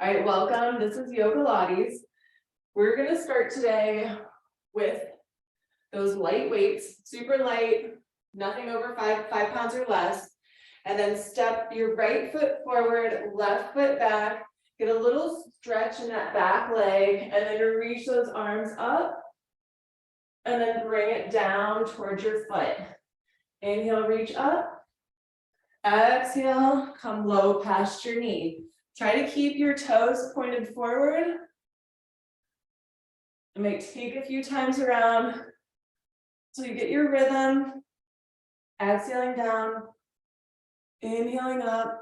All right, welcome. This is Yogalates. We're gonna start today with those light weights, super light, nothing over five pounds or less. And then step your right foot forward, left foot back, get a little stretch in that back leg, and then reach those arms up. And then bring it down towards your foot. Inhale, reach up. Exhale, come low past your knee. Try to keep your toes pointed forward. It may take a few times around till you get your rhythm. Exhaling down, inhaling up.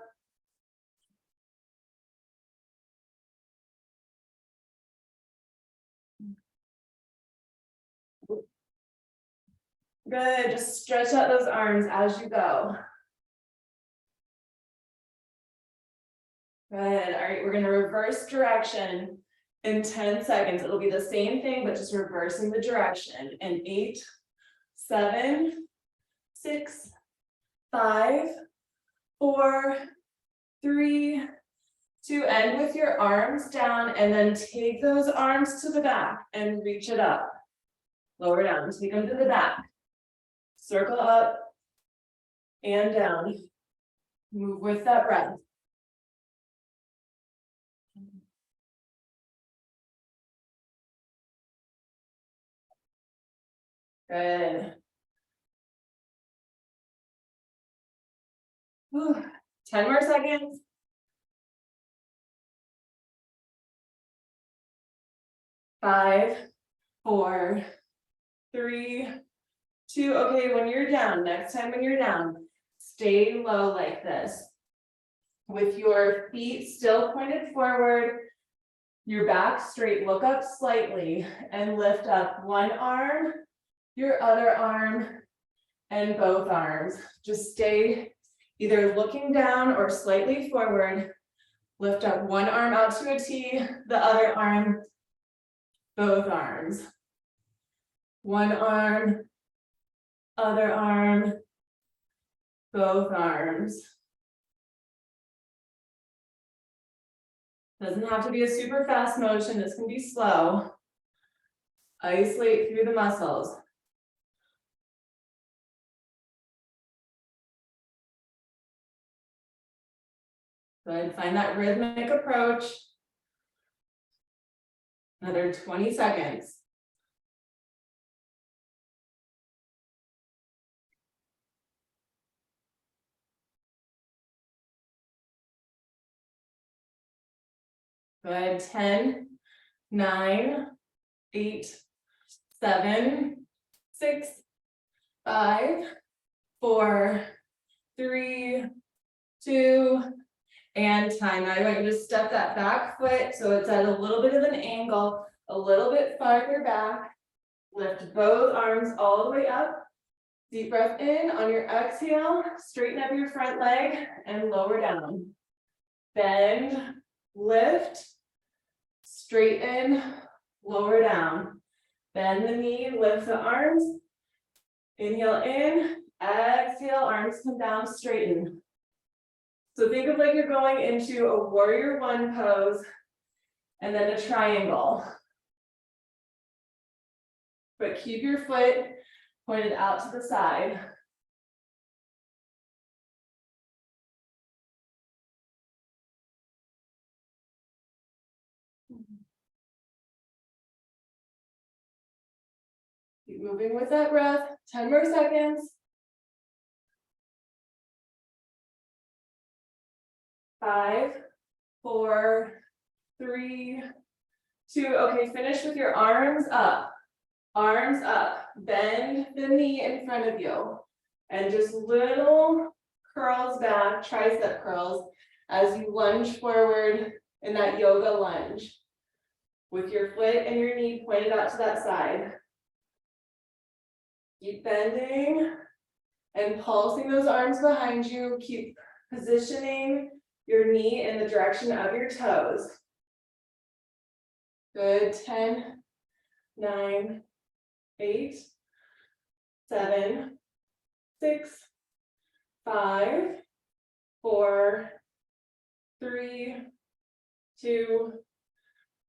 Good, just stretch out those arms as you go. Good, all right, we're gonna reverse direction in 10 seconds. It'll be the same thing, but just reversing the direction in 8, 7, 6, 5, 4, 3, 2, end with your arms down and then take those arms to the back and reach it up. Lower down, take them to the back. Circle up and down. Move with that breath. Good. Whew. 10 more seconds. 5, 4, 3, 2. Okay, when you're down, next time when you're down, stay low like this. With your feet still pointed forward, your back straight, look up slightly and lift up one arm, your other arm, and both arms. Just stay either looking down or slightly forward. Lift up one arm out to a T, the other arm, both arms. One arm, other arm, both arms. Doesn't have to be a super fast motion. This can be slow. Isolate through the muscles. Good, find that rhythmic approach. Another 20 seconds. Good, 10, 9, 8, 7, 6, 5, 4, 3, 2, and time. Now I want you to step that back foot so it's at a little bit of an angle, a little bit farther back. Lift both arms all the way up. Deep breath in. On your exhale, straighten up your front leg and lower down. Bend, lift, straighten, lower down. Bend the knee, lift the arms. Inhale in, exhale, arms come down, straighten. So think of like you're going into a warrior one pose and then a triangle. But keep your foot pointed out to the side. Keep moving with that breath. 10 more seconds. 5, 4, 3, 2. Okay, finish with your arms up. Arms up. Bend the knee in front of you. And just little curls back, tricep curls, as you lunge forward in that yoga lunge. With your foot and your knee pointed out to that side. Keep bending and pulsing those arms behind you. Keep positioning your knee in the direction of your toes. Good, 10, 9, 8, 7, 6, 5, 4, 3, 2,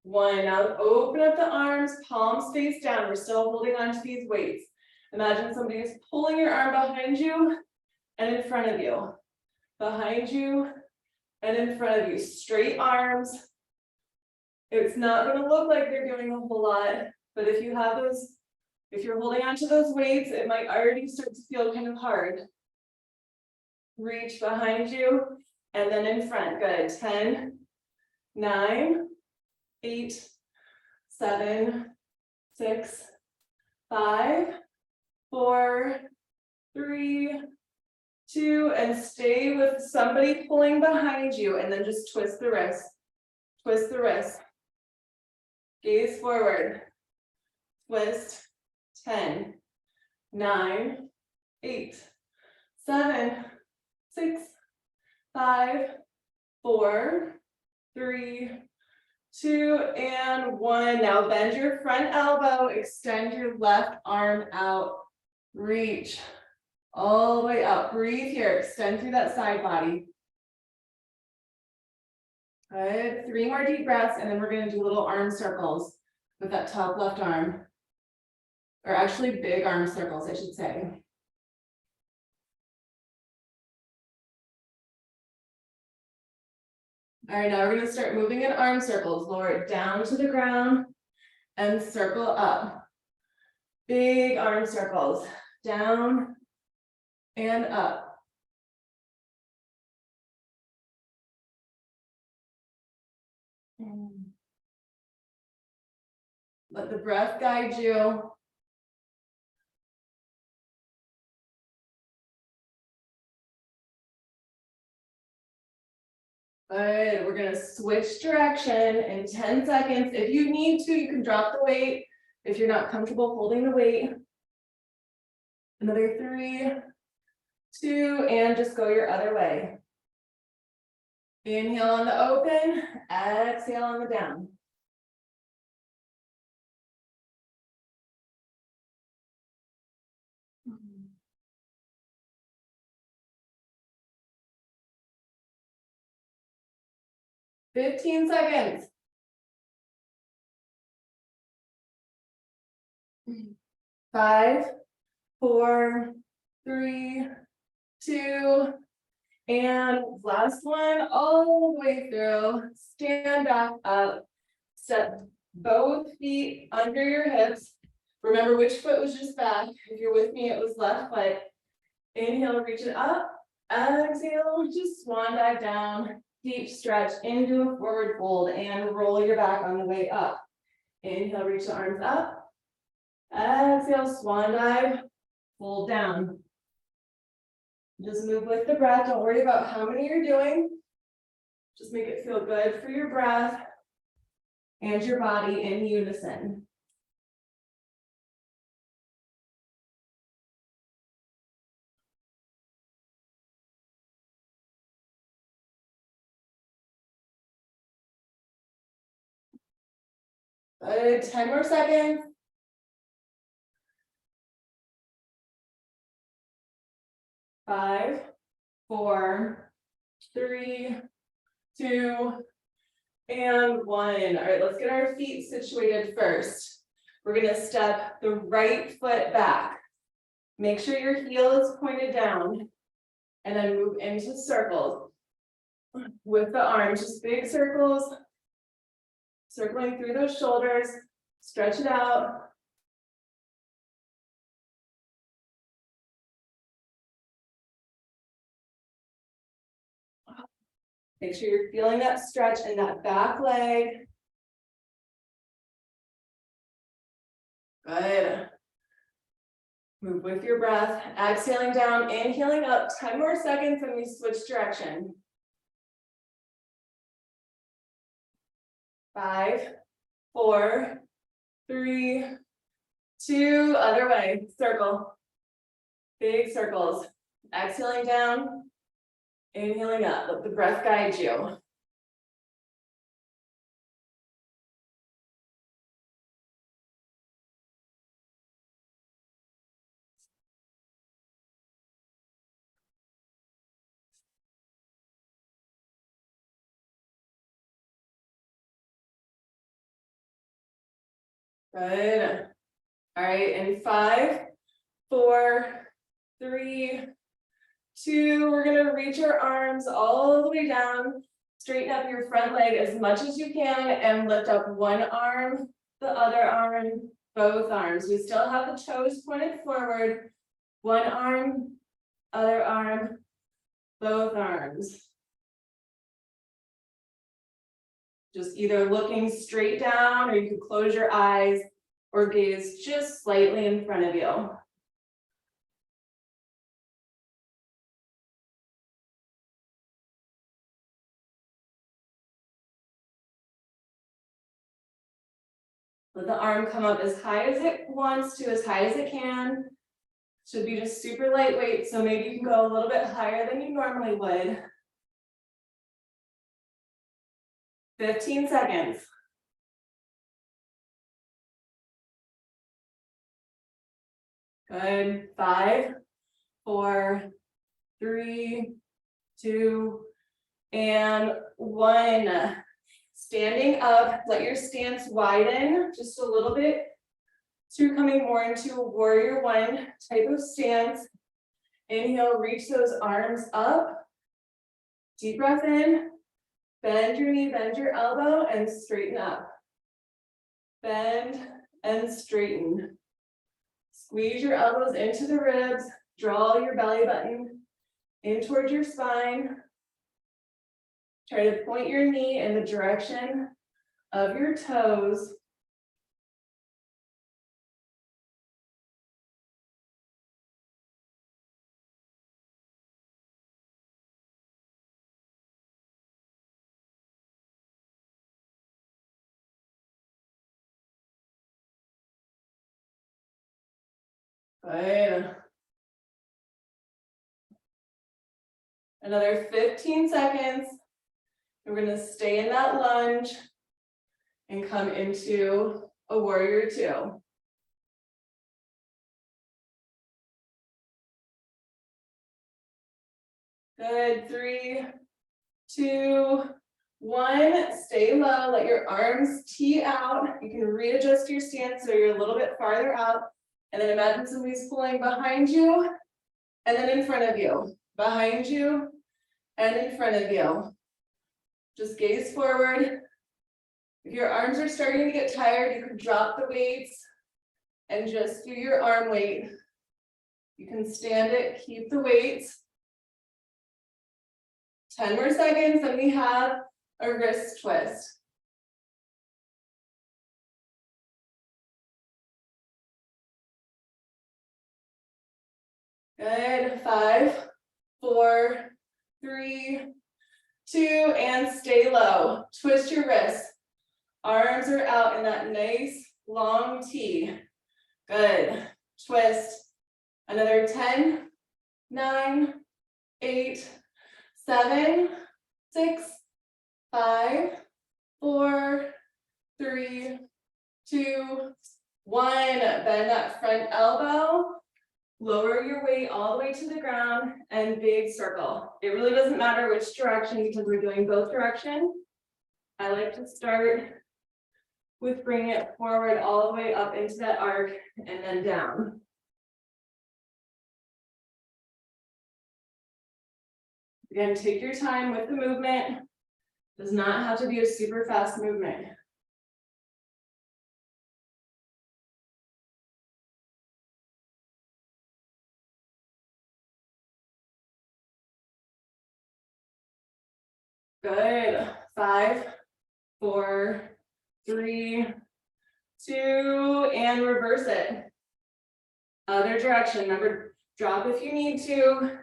1. Now open up the arms, palms face down. We're still holding on to these weights. Imagine somebody is pulling your arm behind you and in front of you. Behind you and in front of you. Straight arms. It's not going to look like they're doing a whole lot, but if you have those, if you're holding on to those weights, it might already start to feel kind of hard. Reach behind you and then in front. Good. 10, 9, 8, 7, 6, 5, 4, 3, 2, and stay with somebody pulling behind you, and then just twist the wrist. Twist the wrist. Gaze forward. Twist. 10, 9, 8, 7, 6, 5, 4, 3, 2, and 1. Now bend your front elbow, extend your left arm out, reach all the way up. Breathe here, extend through that side body. Good. 3 more deep breaths, and then we're going to do little arm circles with that top left arm. Or actually big arm circles, I should say. All right, now we're going to start moving in arm circles. Lower it down to the ground and circle up. Big arm circles, down and up. Let the breath guide you. Good. We're going to switch direction in 10 seconds. If you need to, you can drop the weight if you're not comfortable holding the weight. Another 3, 2, and just go your other way. Inhale on the open, exhale on the down. "15 seconds. 5, 4, 3, 2, and last one, all the way through. Stand back up. Step both feet under your hips. Remember which foot was just back. If you're with me, it was left foot. Inhale, reach it up. Exhale, just swan dive down. Deep stretch into a forward fold and roll your back on the way up. Inhale, reach the arms up. Exhale, swan dive, fold down. Just move with the breath. Don't worry about how many you're doing. Just make it feel good for your breath and your body in unison. Good. 10 more seconds. 5, 4, 3, 2, and 1. All right, let's get our feet situated first. We're going to step the right foot back. Make sure your heel is pointed down, and then move into circles with the arms, just big circles, circling through those shoulders. Stretch it out. Make sure you're feeling that stretch in that back leg. Good. Move with your breath. Exhaling down, inhaling up. 10 more seconds and we switch direction. 5, 4, 3, 2, other way. Circle. Big circles. Exhaling down, inhaling up. Let the breath guide you. Good. All right, in 5, 4, 3, 2, we're gonna reach our arms all the way down. Straighten up your front leg as much as you can and lift up one arm, the other arm, both arms. We still have the toes pointed forward. One arm, other arm, both arms. Just either looking straight down, or you can close your eyes or gaze just slightly in front of you. Let the arm come up as high as it wants to, as high as it can. Should be just super lightweight, so maybe you can go a little bit higher than you normally would. 15 seconds. Good. 5, 4, 3, 2, and 1. Standing up, let your stance widen just a little bit. So you're coming more into a warrior 1 type of stance. Inhale, reach those arms up. Deep breath in. Bend your knee, bend your elbow, and straighten up. Bend and straighten. Squeeze your elbows into the ribs. Draw your belly button in towards your spine. Try to point your knee in the direction of your toes. Good. Another 15 seconds. We're going to stay in that lunge and come into a warrior 2. Good. 3, 2, 1. Stay low. Let your arms tee out. You can readjust your stance so you're a little bit farther out. And then imagine somebody's pulling behind you and then in front of you. Behind you and in front of you. Just gaze forward. If your arms are starting to get tired, you can drop the weights and just do your arm weight. You can stand it, keep the weights. 10 more seconds, then we have a wrist twist. Good. 5, 4, 3, 2, and stay low. Twist your wrists. Arms are out in that nice long T. Good. Twist. Another 10, 9, 8, 7, 6, 5, 4, 3, 2, 1. Bend that front elbow. Lower your weight all the way to the ground and big circle. It really doesn't matter which direction because we're doing both directions. I like to start with bringing it forward all the way up into that arc and then down. Again, take your time with the movement. Does not have to be a super fast movement. Good. 5, 4, 3, 2, and reverse it. Other direction. Remember, drop if you need to.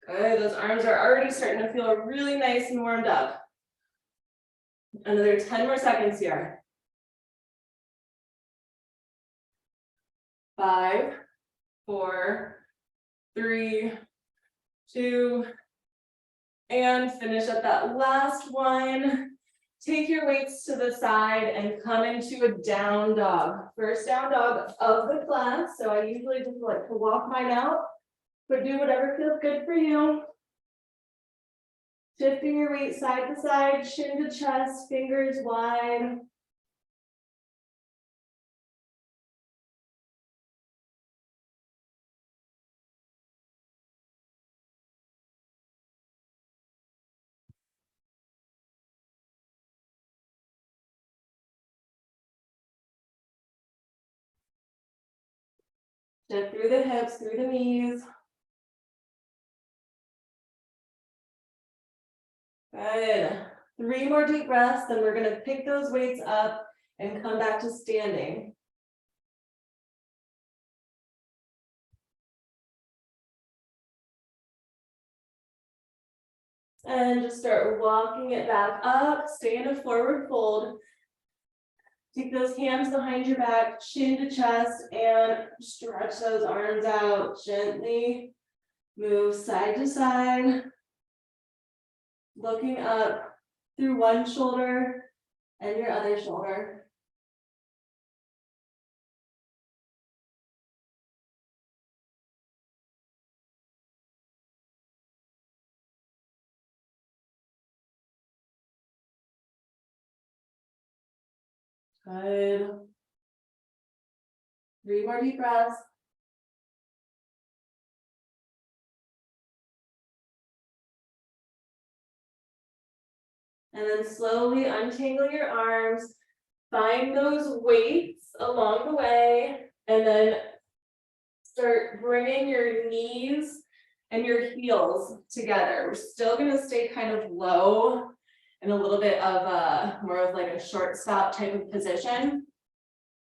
Good. Those arms are already starting to feel really nice and warmed up. Another 10 more seconds here. 5, 4, 3, 2, and finish up that last one. Take your weights to the side and come into a down dog. First down dog of the class. So I usually just like to walk mine out, but do whatever feels good for you. Shifting your weight side to side, chin to chest, fingers wide. Shift through the hips, through the knees. Good. 3 more deep breaths, then we're gonna pick those weights up and come back to standing. And just start walking it back up, stay in a forward fold. Take those hands behind your back, chin to chest, and stretch those arms out gently. Move side to side. Looking up through one shoulder and your other shoulder. Good. 3 more deep breaths. And then slowly untangle your arms. Find those weights along the way, and then start bringing your knees and your heels together. We're still gonna stay kind of low in a little bit of a more of like a short stop type of position,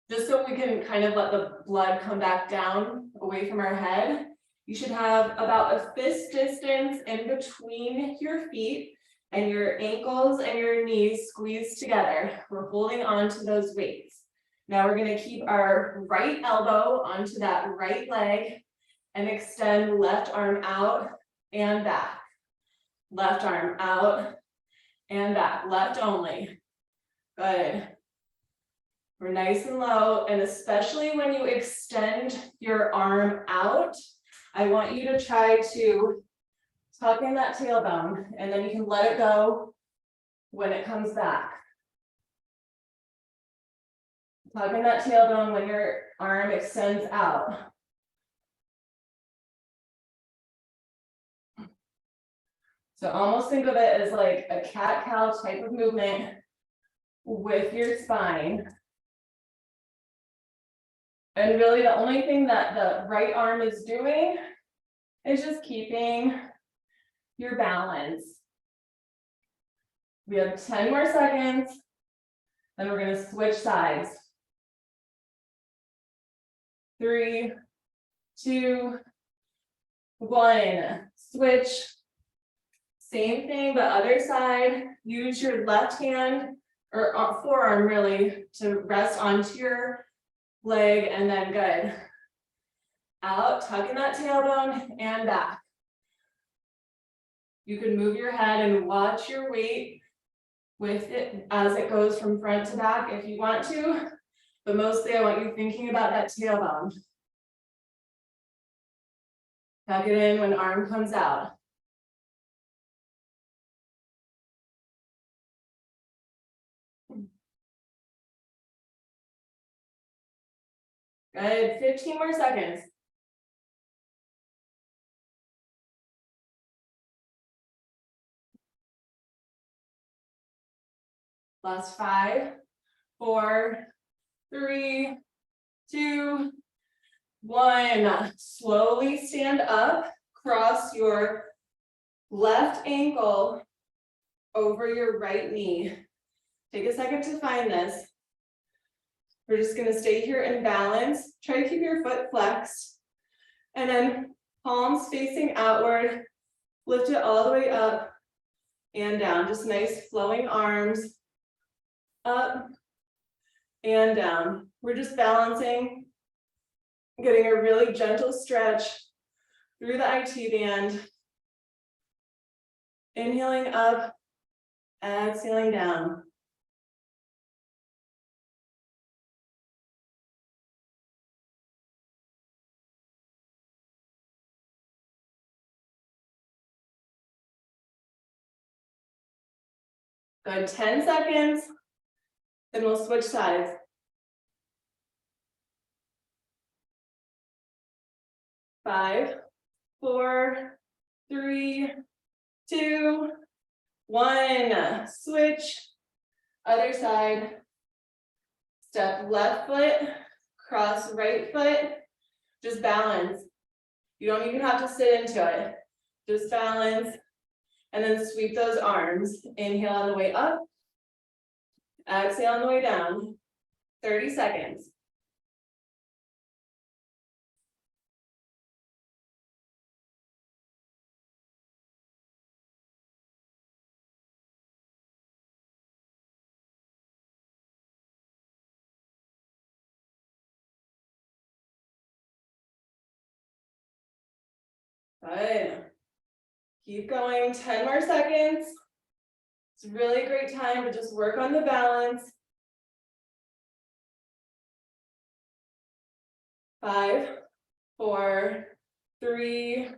just so we can kind of let the blood come back down away from our head. You should have about a fist distance in between your feet, and your ankles and your knees squeezed together. We're holding on to those weights. Now we're gonna keep our right elbow onto that right leg and extend left arm out and back. Left arm out and back, left only. Good. We're nice and low, and especially when you extend your arm out, I want you to try to tuck in that tailbone, and then you can let it go when it comes back. Tuck in that tailbone when your arm extends out. So almost think of it as like a cat-cow type of movement with your spine. And really the only thing that the right arm is doing is just keeping your balance. We have 10 more seconds, then we're gonna switch sides. 3, 2, 1, switch. Same thing, but other side. Use your left hand or forearm really to rest onto your leg, and then good. Out, tuck in that tailbone and back. You can move your head and watch your weight with it as it goes from front to back if you want to, but mostly I want you thinking about that tailbone. Tuck it in when arm comes out. Good, 15 more seconds. Last 5, 4, 3, 2, 1. Slowly stand up, cross your left ankle over your right knee. Take a second to find this. We're just gonna stay here in balance. Try to keep your foot flexed. And then palms facing outward. Lift it all the way up and down. Just nice flowing arms. Up and down. We're just balancing, getting a really gentle stretch through the IT band. Inhaling up, exhaling down. Good, 10 seconds. Then we'll switch sides. 5, 4, 3, 2, 1. Switch. Other side. Step left foot, cross right foot. Just balance. You don't even have to sit into it. Just balance. And then sweep those arms. Inhale on the way up. Exhale on the way down. 30 seconds. Good. Keep going, 10 more seconds. It's a really great time to just work on the balance. 5, 4, 3,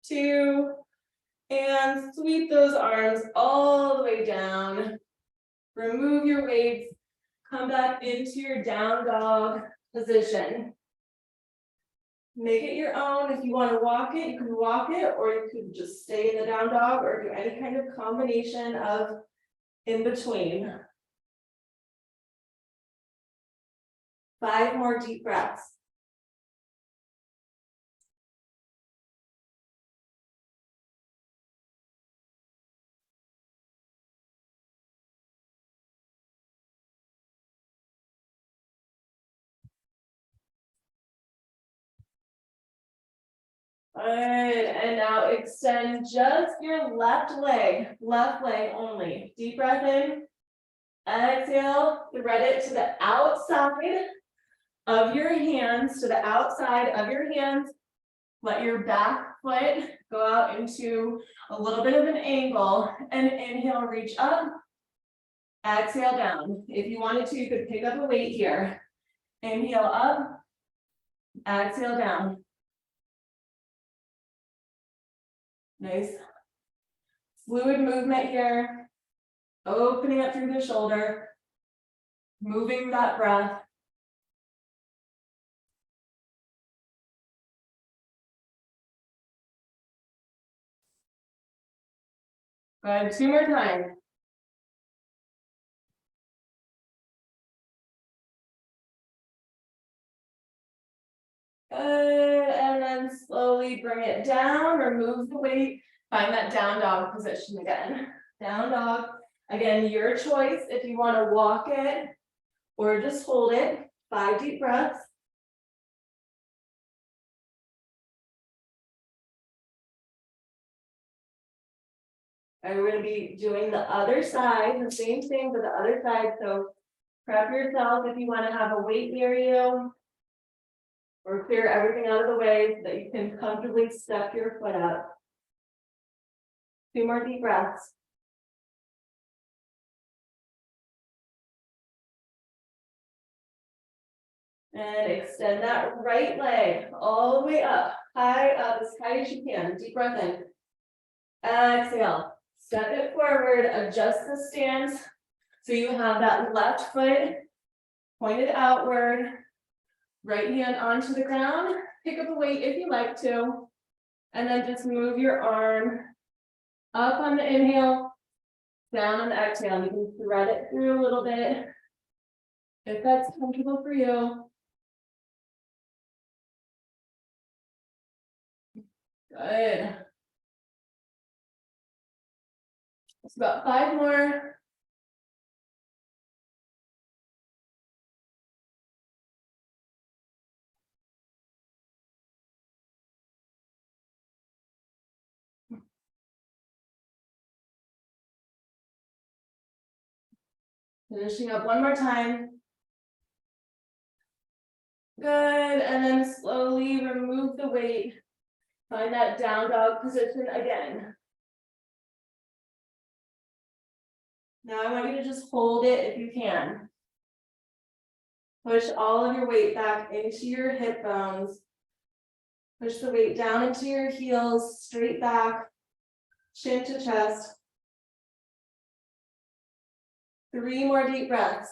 2, and sweep those arms all the way down. Remove your weights, come back into your down dog position. Make it your own. If you want to walk it, you can walk it, or you could just stay in the down dog or do any kind of combination of in between. 5 more deep breaths. Good, and now extend just your left leg only. Deep breath in, exhale, thread it to the outside of your hands, Let your back foot go out into a little bit of an angle, and inhale, reach up, exhale down. If you wanted to, you could pick up a weight here. Inhale up, exhale down. Nice. Fluid movement here. Opening up through the shoulder. Moving that breath. Good, 2 more times. Good, and then slowly bring it down, remove the weight, find that down dog position again. Down dog, again, your choice if you want to walk it or just hold it. 5 deep breaths. And we're going to be doing the other side, the same thing for the other side. So prep yourself if you want to have a weight near you, or clear everything out of the way so that you can comfortably step your foot up. 2 more deep breaths. And extend that right leg all the way up, as high as you can. Deep breath in. Exhale. Step it forward, adjust the stance. So you have that left foot pointed outward, right hand onto the ground. Pick up a weight if you like to. And then just move your arm up on the inhale, down on the exhale. You can thread it through a little bit if that's comfortable for you. Good. It's about 5 more. Finishing up 1 more time. Good, and then slowly remove the weight. Find that down dog position again. Now I want you to just hold it if you can. Push all of your weight back into your hip bones. Push the weight down into your heels, straight back, chin to chest. 3 more deep breaths.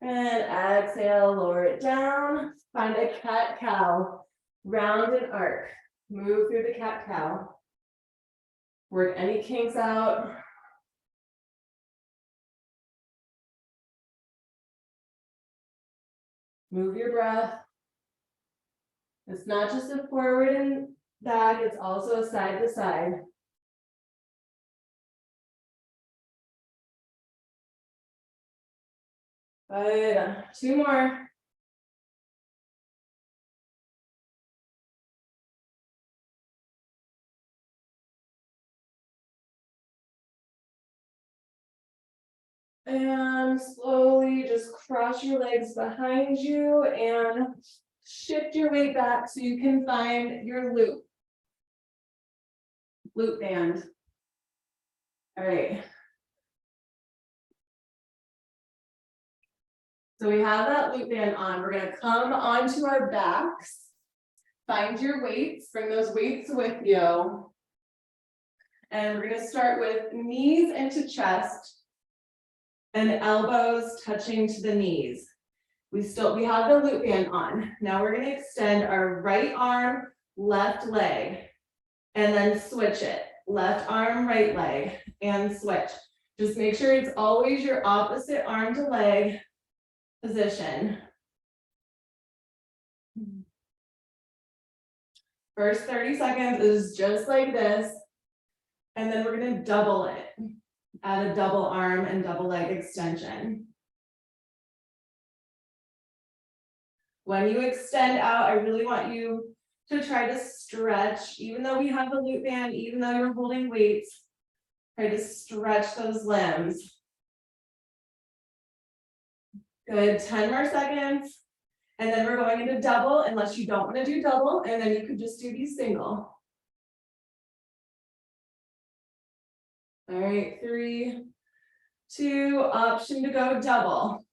And exhale, lower it down. Find a cat-cow. Round and arc. Move through the cat-cow. Work any kinks out. Move your breath. It's not just a forward and back, it's also a side to side. Good. 2 more. And slowly just cross your legs behind you and shift your weight back so you can find your loop band. All right. So we have that loop band on. We're going to come onto our backs. Find your weights, bring those weights with you. And we're going to start with knees into chest and elbows touching to the knees. We have the loop band on. Now we're going to extend our right arm, left leg, and then switch it. Left arm, right leg, and switch. Just make sure it's always your opposite arm to leg position. First 30 seconds is just like this. And then we're going to double it. Add a double arm and double leg extension. When you extend out, I really want you to try to stretch, even though we have the loop band, even though you're holding weights, try to stretch those limbs. Good, 10 more seconds. And then we're going into double, unless you don't want to do double, and then you could just do these single. All right, 3, 2, option to go double.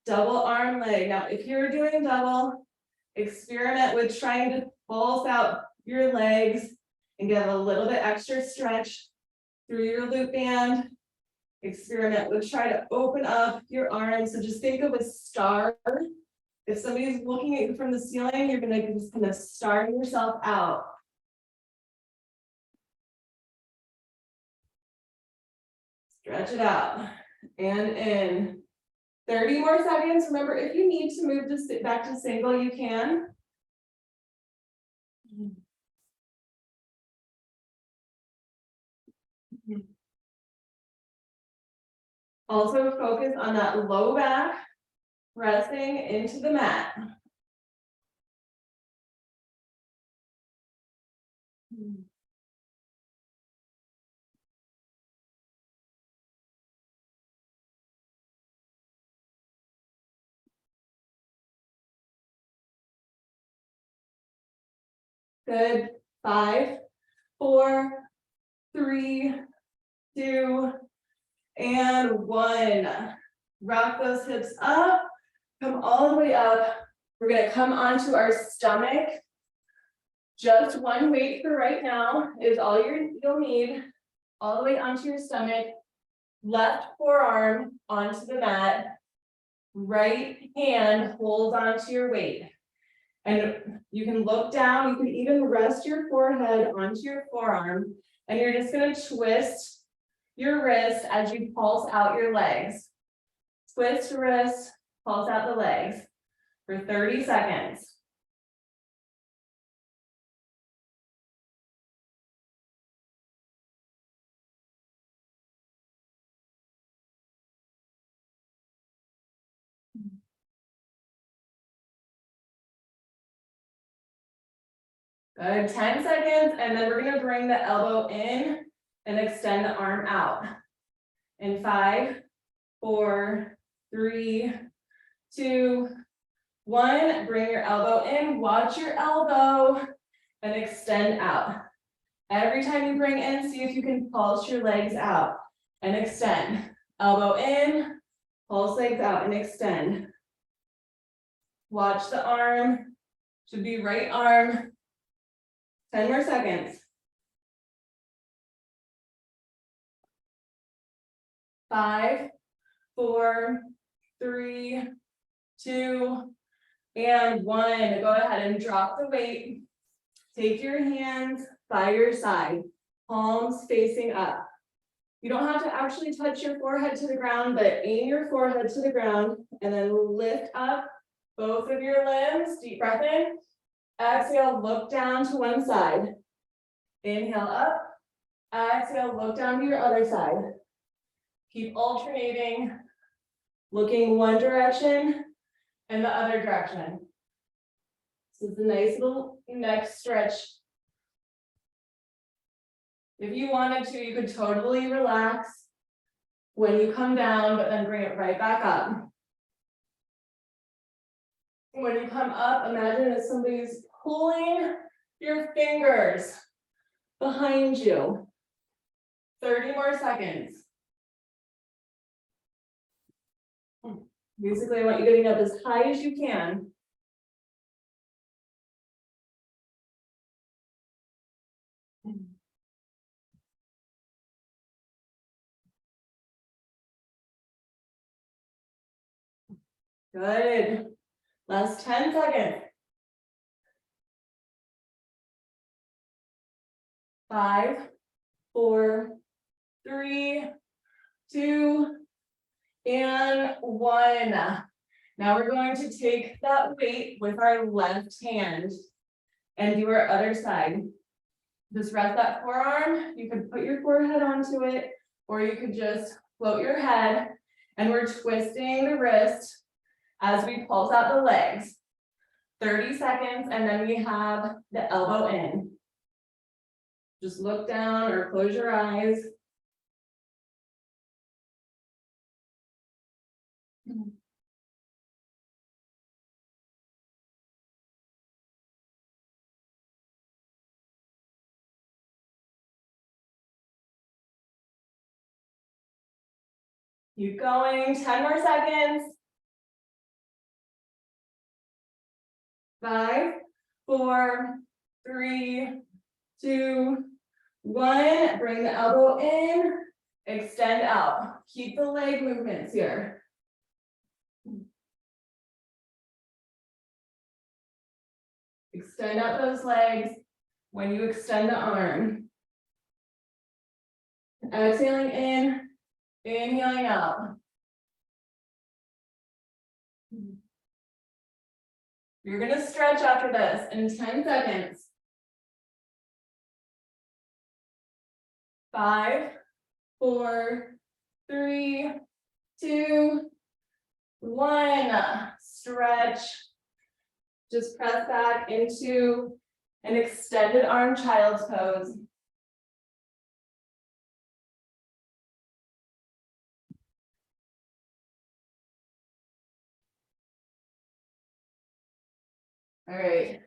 Double arm leg. Now, if you're doing double, experiment with trying to pulse out your legs and get a little bit extra stretch through your loop band. Experiment with try to open up your arms. So just think of a star. If somebody's looking at you from the ceiling, you're gonna just kind of star yourself out. Stretch it out and in. 30 more seconds. Remember, if you need to move to back to single, you can. Also focus on that low back, pressing into the mat. Good. 5, 4, 3, 2, and 1. Rock those hips up. Come all the way up. We're going to come onto our stomach. Just one weight for right now is all you'll need. All the way onto your stomach. Left forearm onto the mat. Right hand holds onto your weight. And you can look down. You can even rest your forehead onto your forearm. And you're just going to twist your wrist as you pulse out your legs. Twist wrist, pulse out the legs for 30 seconds. Good, 10 seconds, and then we're gonna bring the elbow in and extend the arm out. In 5, 4, 3, 2, 1, bring your elbow in, watch your elbow, and extend out. Every time you bring in, see if you can pulse your legs out and extend. Elbow in, pulse legs out and extend. Watch the arm, should be right arm 10 more seconds. 5, 4, 3, 2, and 1. Go ahead and drop the weight. Take your hands by your side, palms facing up. You don't have to actually touch your forehead to the ground, but aim your forehead to the ground and then lift up both of your limbs. Deep breath in. Exhale, look down to one side. Inhale up. Exhale, look down to your other side. Keep alternating, looking one direction and the other direction. This is a nice little neck stretch. If you wanted to, you could totally relax when you come down, but then bring it right back up. When you come up, imagine that somebody's pulling your fingers behind you. 30 more seconds. Basically, I want you getting up as high as you can. Good. Last 10 seconds. 5, 4, 3, 2, and 1. Now we're going to take that weight with our left hand and do our other side. Just rest that forearm. You could put your forehead onto it, or you could just float your head, and we're twisting the wrist as we pulse out the legs. 30 seconds, and then we have the elbow in. Just look down or close your eyes. Keep going, 10 more seconds. 5, 4, 3, 2, 1. Bring the elbow in, extend out. Keep the leg movements here. Extend out those legs when you extend the arm. Exhaling in, inhaling out. You're going to stretch after this in 10 seconds. 5, 4, 3, 2, 1. Stretch. Just press back into an extended arm child's pose. All right.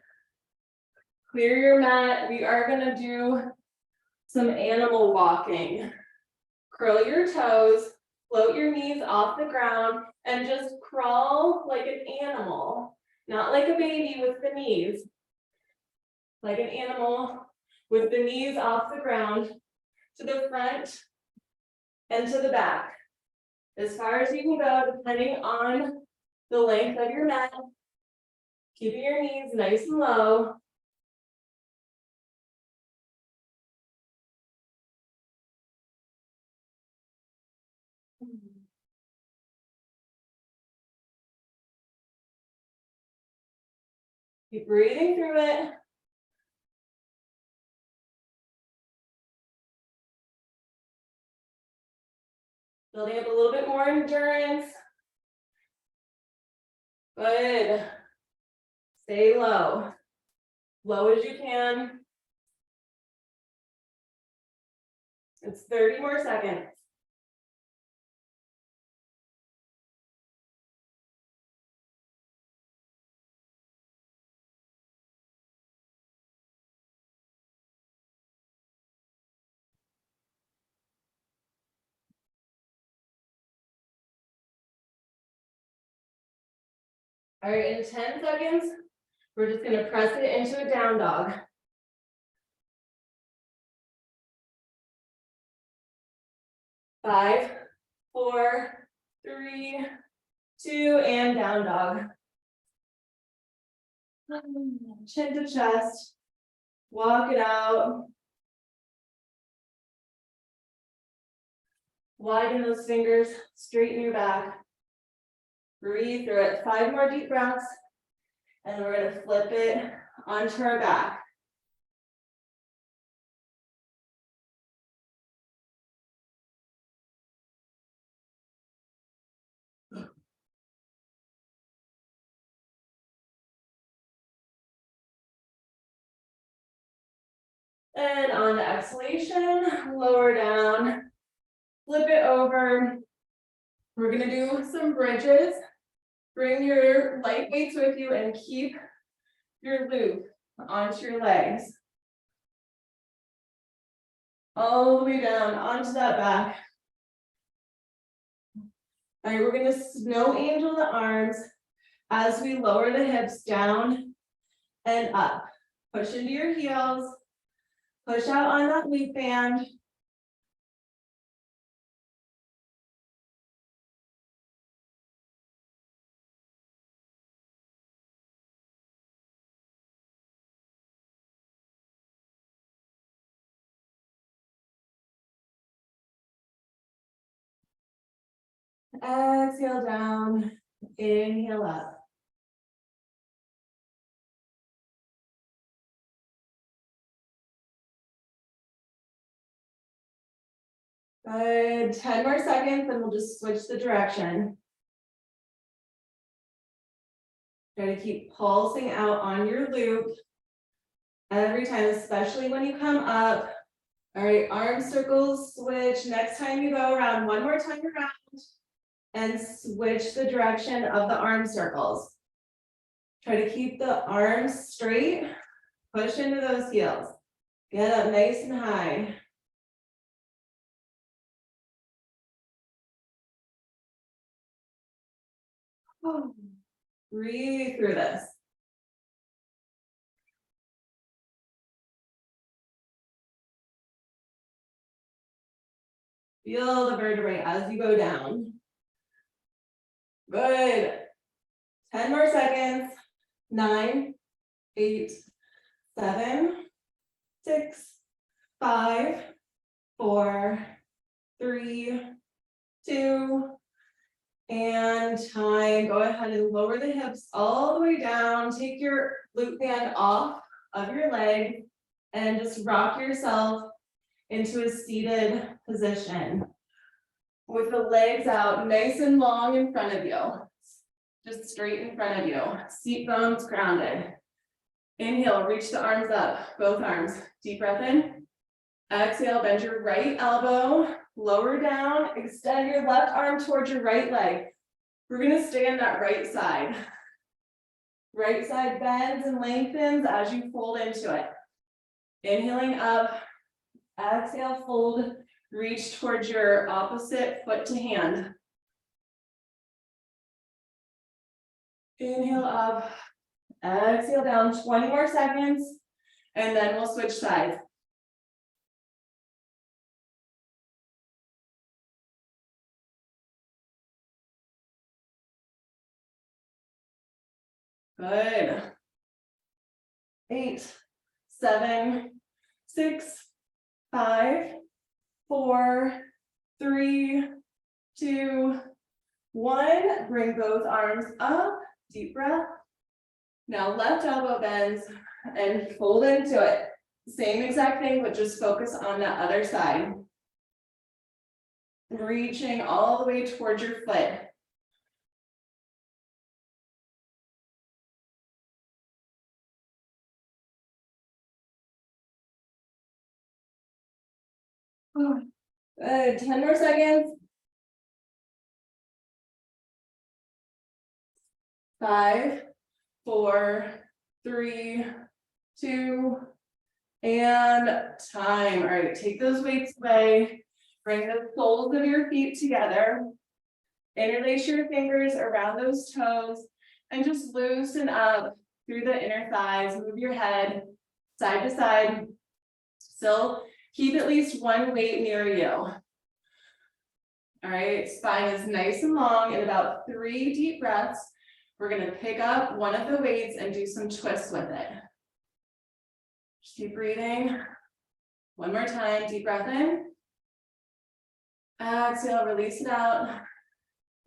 Clear your mat. We are going to do some animal walking. Curl your toes, float your knees off the ground, and just crawl like an animal. Not like a baby with the knees. Like an animal with the knees off the ground to the front and to the back. As far as you can go, depending on the length of your mat. Keeping your knees nice and low. Keep breathing through it. Building up a little bit more endurance. Good. Stay low. Low as you can. It's 30 more seconds. All right, in 10 seconds, we're just going to press it into a down dog. 5, 4, 3, 2, and down dog. Chin to chest, walk it out. Widen those fingers, straighten your back. Breathe through it. 5 more deep breaths. And we're going to flip it onto our back. And on the exhalation, lower down, flip it over. We're going to do some bridges. Bring your light weights with you and keep your loop onto your legs. All the way down onto that back. All right, we're going to snow angel the arms as we lower the hips down and up. Push into your heels. Push out on that loop band. Exhale down, inhale up. Good, 10 more seconds and we'll just switch the direction. Try to keep pulsing out on your loop every time, especially when you come up. All right, arm circles, switch. Next time you go around, one more time around and switch the direction of the arm circles. Try to keep the arms straight, push into those heels. Get up nice and high. Breathe through this. Feel the vertebrae as you go down. Good. 10 more seconds. 9, 8, 7, 6, 5, 4, 3, 2, and time. Go ahead and lower the hips all the way down. Take your glute band off of your leg and just rock yourself into a seated position with the legs out nice and long in front of you. Just straight in front of you. Seat bones grounded. Inhale, reach the arms up, both arms. Deep breath in. Exhale, bend your right elbow, lower down, extend your left arm towards your right leg. We're gonna stay on that right side. Right side bends and lengthens as you fold into it. Inhaling up, exhale, fold, reach towards your opposite foot to hand. Inhale up, exhale down, 20 more seconds, and then we'll switch sides. Good. 8, 7, 6, 5, 4, 3, 2, 1. Bring both arms up, deep breath. Now left elbow bends and fold into it. Same exact thing, but just focus on the other side. Reaching all the way towards your foot. Good, 10 more seconds. 5, 4, 3, 2, and time. All right, take those weights away. Bring the soles of your feet together. Interlace your fingers around those toes and just loosen up through the inner thighs. Move your head side to side. Still keep at least one weight near you. All right, spine is nice and long. In about 3 deep breaths, we're gonna pick up one of the weights and do some twists with it. Just keep breathing. One more time, deep breath in. Exhale, release it out.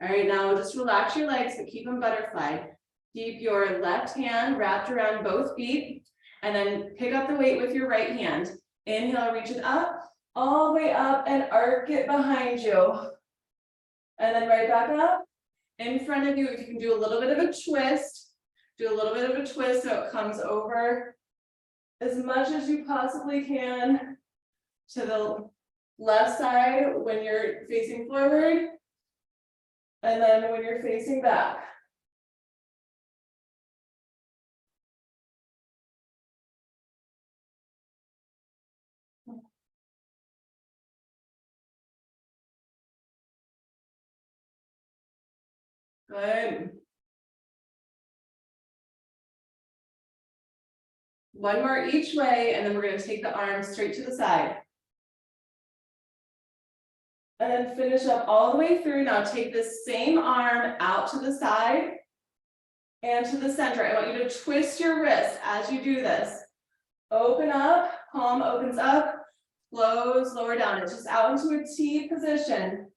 All right, now just relax your legs, but keep them butterfly. Keep your left hand wrapped around both feet, and then pick up the weight with your right hand. Inhale, reach it up, all the way up, and arc it behind you. And then right back up. In front of you, if you can do a little bit of a twist, do a little bit of a twist so it comes over as much as you possibly can to the left side when you're facing forward, and then when you're facing back. Good. One more each way, and then we're going to take the arms straight to the side. And then finish up all the way through. Now take this same arm out to the side and to the center. I want you to twist your wrist as you do this. Open up, palm opens up, close, lower down. It's just out into a T position.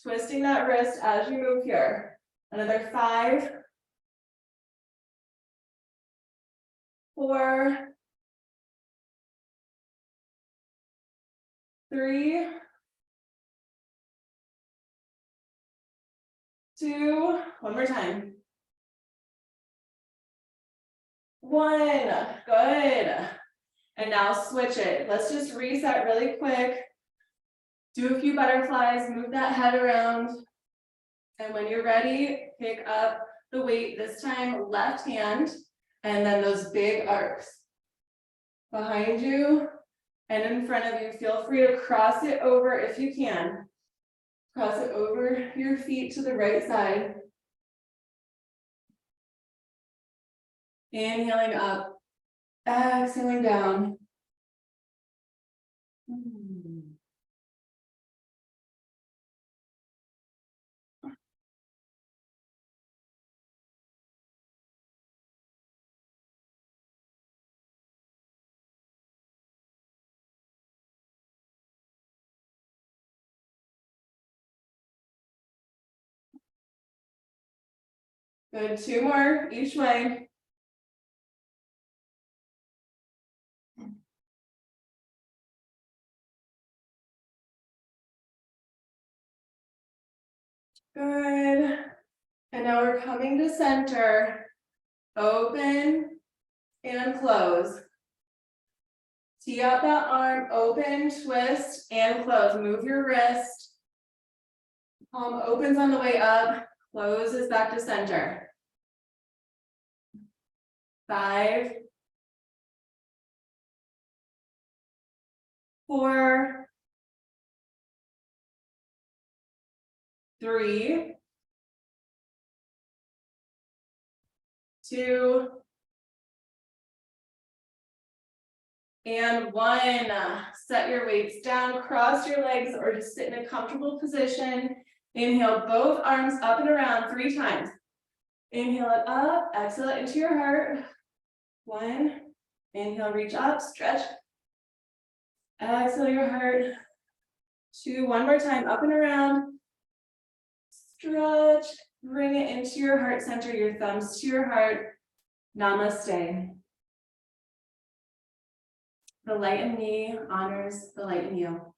Twisting that wrist as you move here. Another 5, 4, 3, 2, one more time. 1, good. And now switch it. Let's just reset really quick. Do a few butterflies, move that head around. And when you're ready, pick up the weight, this time left hand, and then those big arcs. Behind you and in front of you, feel free to cross it over if you can. Cross it over your feet to the right side. Inhaling up, exhaling down. Good, 2 more each way. Good. And now we're coming to center. Open and close. Tee up that arm, open, twist, and close. Move your wrist. Palm opens on the way up, closes back to center. 5, 4, 3, 2, and 1. Set your weights down, cross your legs, or just sit in a comfortable position. Inhale both arms up and around 3 times. Inhale it up, exhale it into your heart. 1, inhale, reach up, stretch. Exhale your heart. 2, one more time, up and around. Stretch, bring it into your heart center, your thumbs to your heart. Namaste. The light in me honors the light in you.